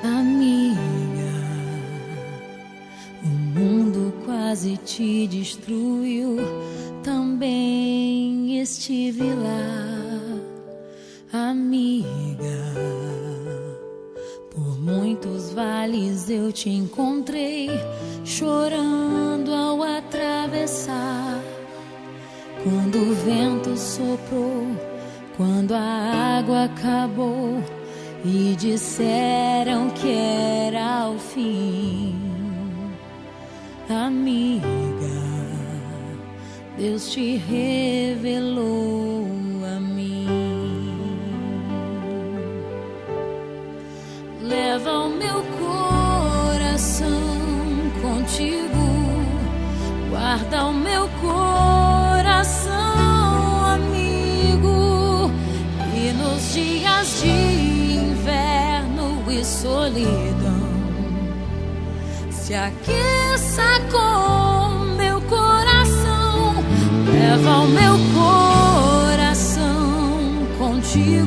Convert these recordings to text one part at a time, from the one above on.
Amiga, o mundo quase te destruiu, também estive lá. Amiga, por muitos vales eu te encontrei, chorando ao atravessar. Quando o vento soprou, quando a água acabou e disseram que era o fim. Amiga, Deus te revelou a mim. Leva o meu coração contigo, guarda o meu coração, amigo. E nos dias de inverno e solidão, se aqueça com meu coração. Leva o meu coração contigo,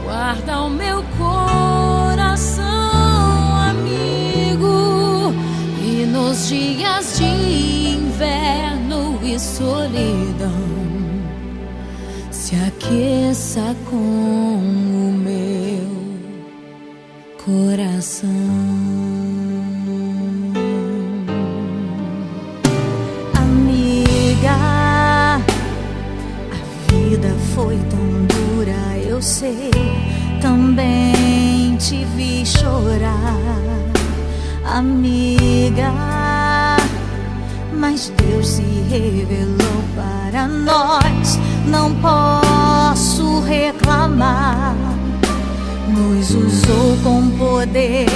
guarda o meu coração, amigo. E nos dias de inverno e solidão, se aqueça com o meu coração. Amiga, a vida foi tão dura, eu sei, também te vi chorar. Amiga, mas Deus se revelou para nós, não posso reclamar. Nos usou com poder,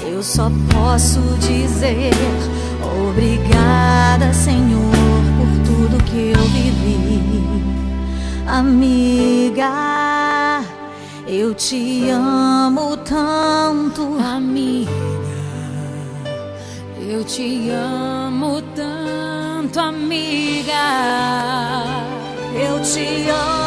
eu só posso dizer obrigada, Senhor, por tudo que eu vivi. Amiga, eu te amo tanto. Amiga, eu te amo tanto, amiga. Eu te amo.